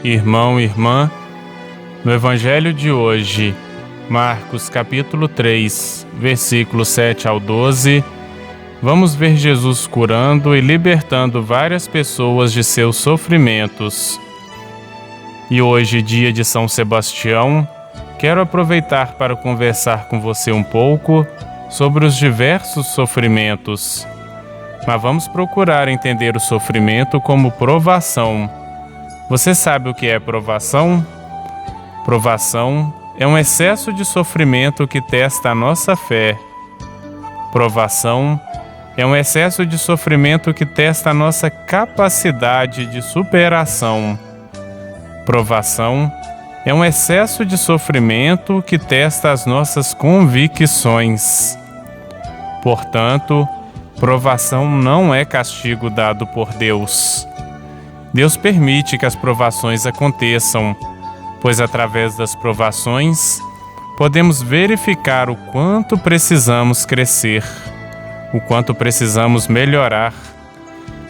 Irmão e irmã, no Evangelho de hoje, Marcos capítulo 3, versículos 7 ao 12, vamos ver Jesus curando e libertando várias pessoas de seus sofrimentos. E hoje, dia de São Sebastião, quero aproveitar para conversar com você um pouco sobre os diversos sofrimentos. Mas vamos procurar entender o sofrimento como provação. Você sabe o que é provação? Provação é um excesso de sofrimento que testa a nossa fé. Provação é um excesso de sofrimento que testa a nossa capacidade de superação. Provação é um excesso de sofrimento que testa as nossas convicções. Portanto, provação não é castigo dado por Deus. Deus permite que as provações aconteçam, pois através das provações podemos verificar o quanto precisamos crescer, o quanto precisamos melhorar.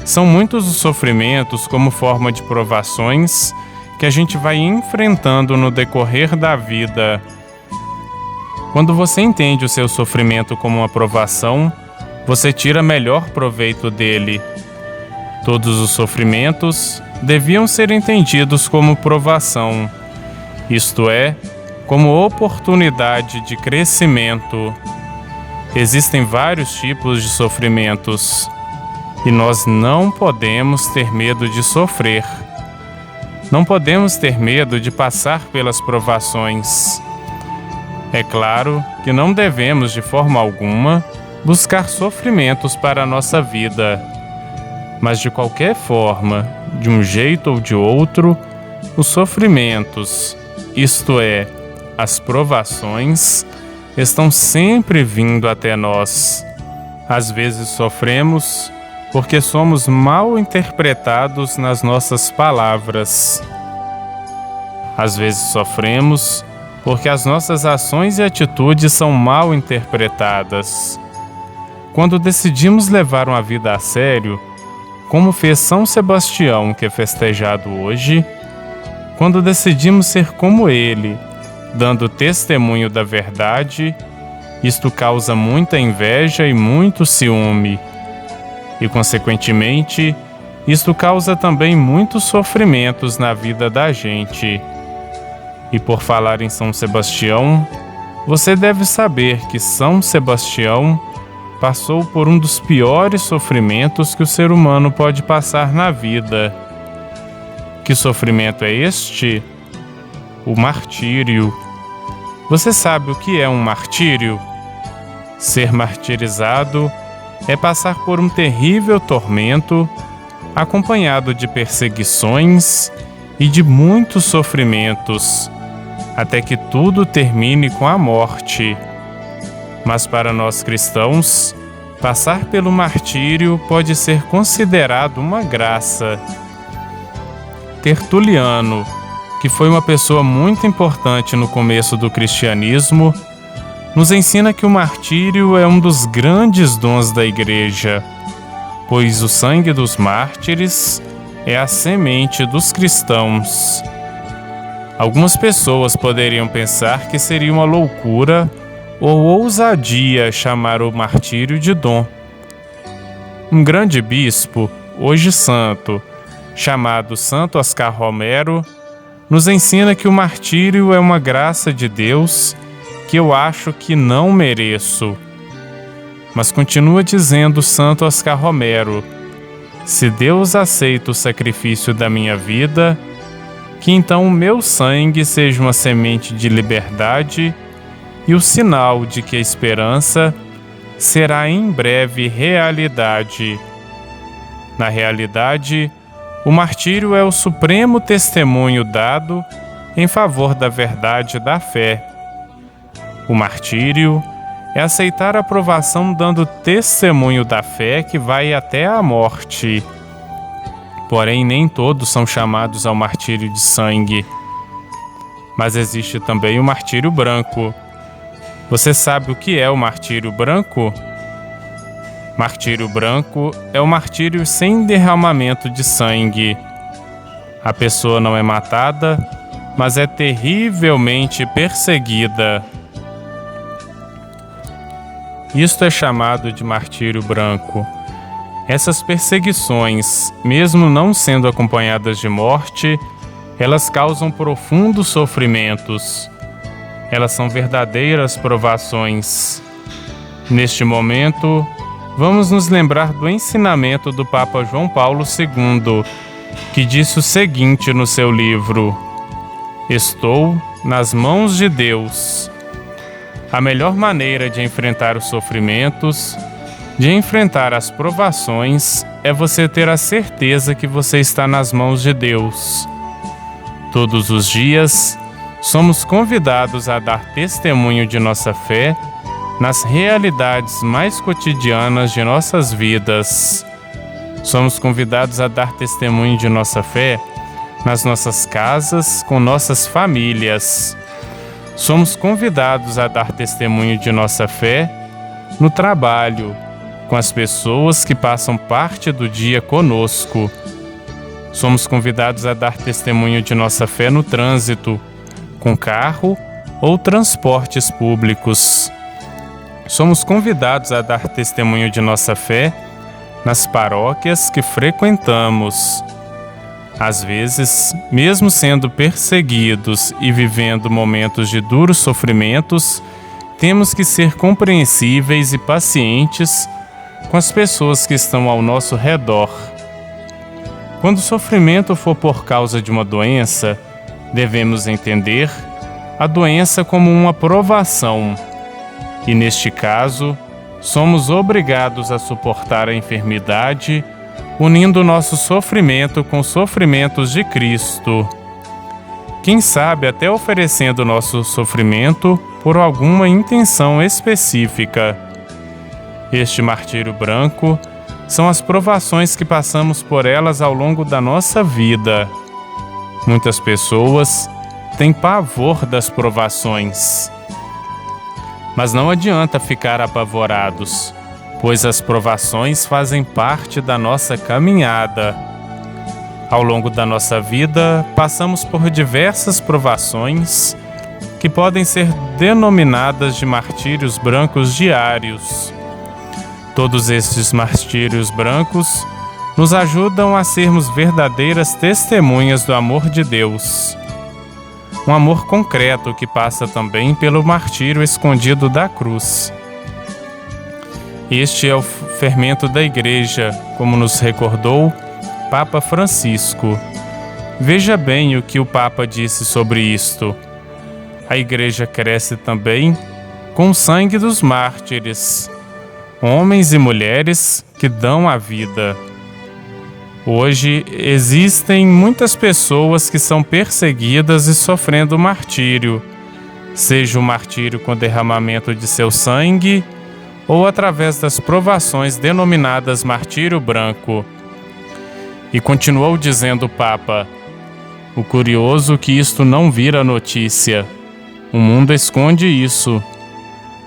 São muitos os sofrimentos como forma de provações que a gente vai enfrentando no decorrer da vida. Quando você entende o seu sofrimento como uma provação, você tira melhor proveito dele. Todos os sofrimentos deviam ser entendidos como provação, isto é, como oportunidade de crescimento. Existem vários tipos de sofrimentos e nós não podemos ter medo de sofrer. Não podemos ter medo de passar pelas provações. É claro que não devemos, de forma alguma, buscar sofrimentos para a nossa vida. Mas de qualquer forma, de um jeito ou de outro, os sofrimentos, isto é, as provações, estão sempre vindo até nós. Às vezes sofremos porque somos mal interpretados nas nossas palavras. Às vezes sofremos porque as nossas ações e atitudes são mal interpretadas. Quando decidimos levar uma vida a sério, como fez São Sebastião, que é festejado hoje, quando decidimos ser como ele, dando testemunho da verdade, isto causa muita inveja e muito ciúme. E, consequentemente, isto causa também muitos sofrimentos na vida da gente. E por falar em São Sebastião, você deve saber que São Sebastião passou por um dos piores sofrimentos que o ser humano pode passar na vida. Que sofrimento é este? O martírio. Você sabe o que é um martírio? Ser martirizado é passar por um terrível tormento, acompanhado de perseguições e de muitos sofrimentos, até que tudo termine com a morte. Mas para nós cristãos, passar pelo martírio pode ser considerado uma graça. Tertuliano, que foi uma pessoa muito importante no começo do cristianismo, nos ensina que o martírio é um dos grandes dons da Igreja, pois o sangue dos mártires é a semente dos cristãos. Algumas pessoas poderiam pensar que seria uma loucura ou ousadia chamar o martírio de dom. Um grande bispo, hoje santo, chamado Santo Oscar Romero, nos ensina que o martírio é uma graça de Deus que eu acho que não mereço. Mas continua dizendo Santo Oscar Romero: se Deus aceita o sacrifício da minha vida, que então o meu sangue seja uma semente de liberdade e o sinal de que a esperança será em breve realidade. Na realidade, o martírio é o supremo testemunho dado em favor da verdade da fé. O martírio é aceitar a provação dando testemunho da fé que vai até a morte. Porém, nem todos são chamados ao martírio de sangue. Mas existe também o martírio branco. Você sabe o que é o martírio branco? Martírio branco é o martírio sem derramamento de sangue. A pessoa não é matada, mas é terrivelmente perseguida. Isto é chamado de martírio branco. Essas perseguições, mesmo não sendo acompanhadas de morte, elas causam profundos sofrimentos. Elas são verdadeiras provações. Neste momento, vamos nos lembrar do ensinamento do Papa João Paulo II, que disse o seguinte no seu livro: "Estou nas mãos de Deus." A melhor maneira de enfrentar os sofrimentos, de enfrentar as provações, é você ter a certeza que você está nas mãos de Deus. Todos os dias, somos convidados a dar testemunho de nossa fé nas realidades mais cotidianas de nossas vidas. Somos convidados a dar testemunho de nossa fé nas nossas casas, com nossas famílias. Somos convidados a dar testemunho de nossa fé no trabalho, com as pessoas que passam parte do dia conosco. Somos convidados a dar testemunho de nossa fé no trânsito, com carro ou transportes públicos. Somos convidados a dar testemunho de nossa fé nas paróquias que frequentamos. Às vezes, mesmo sendo perseguidos e vivendo momentos de duros sofrimentos, temos que ser compreensíveis e pacientes com as pessoas que estão ao nosso redor. Quando o sofrimento for por causa de uma doença, devemos entender a doença como uma provação. E neste caso, somos obrigados a suportar a enfermidade, unindo nosso sofrimento com os sofrimentos de Cristo. Quem sabe até oferecendo nosso sofrimento por alguma intenção específica. Este martírio branco são as provações que passamos por elas ao longo da nossa vida. Muitas pessoas têm pavor das provações. Mas não adianta ficar apavorados, pois as provações fazem parte da nossa caminhada. Ao longo da nossa vida, passamos por diversas provações que podem ser denominadas de martírios brancos diários. Todos estes martírios brancos nos ajudam a sermos verdadeiras testemunhas do amor de Deus. Um amor concreto que passa também pelo martírio escondido da cruz. Este é o fermento da Igreja, como nos recordou Papa Francisco. Veja bem o que o Papa disse sobre isto. A Igreja cresce também com o sangue dos mártires, homens e mulheres que dão a vida. Hoje existem muitas pessoas que são perseguidas e sofrendo martírio, seja o martírio com derramamento de seu sangue, ou através das provações denominadas martírio branco. E continuou dizendo o Papa: o curioso que isto não vira notícia. O mundo esconde isso.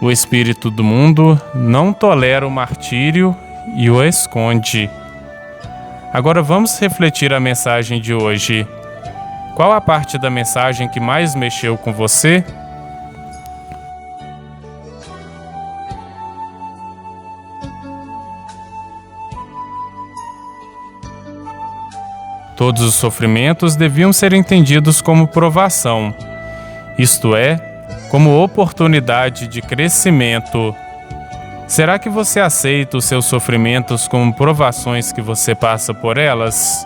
O espírito do mundo não tolera o martírio e o esconde. Agora vamos refletir a mensagem de hoje. Qual a parte da mensagem que mais mexeu com você? Todos os sofrimentos deviam ser entendidos como provação, isto é, como oportunidade de crescimento. Será que você aceita os seus sofrimentos como provações que você passa por elas?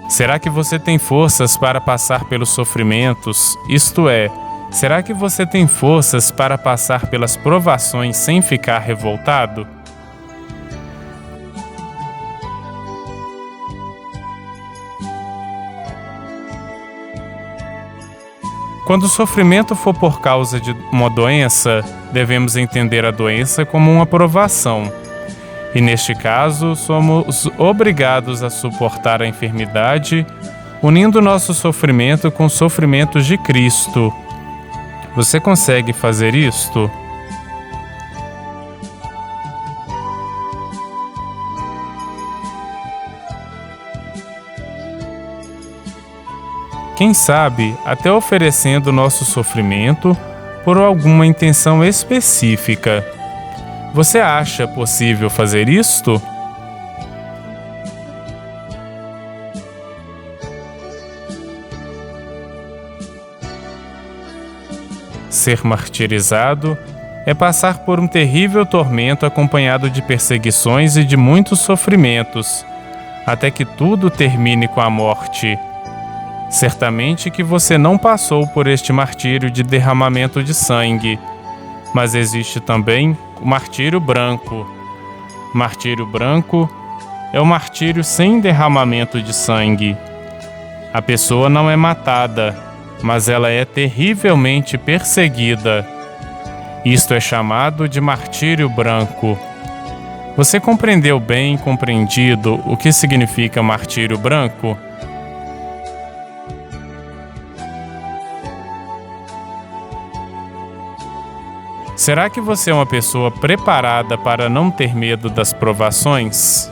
Será que você tem forças para passar pelos sofrimentos, isto é, será que você tem forças para passar pelas provações sem ficar revoltado? Quando o sofrimento for por causa de uma doença, devemos entender a doença como uma provação. E neste caso, somos obrigados a suportar a enfermidade, unindo nosso sofrimento com os sofrimentos de Cristo. Você consegue fazer isto? Quem sabe até oferecendo nosso sofrimento por alguma intenção específica. Você acha possível fazer isto? Ser martirizado é passar por um terrível tormento acompanhado de perseguições e de muitos sofrimentos, até que tudo termine com a morte. Certamente que você não passou por este martírio de derramamento de sangue, mas existe também o martírio branco. Martírio branco é o martírio sem derramamento de sangue. A pessoa não é matada, mas ela é terrivelmente perseguida. Isto é chamado de martírio branco. Você compreendeu bem, compreendido, o que significa martírio branco? Será que você é uma pessoa preparada para não ter medo das provações?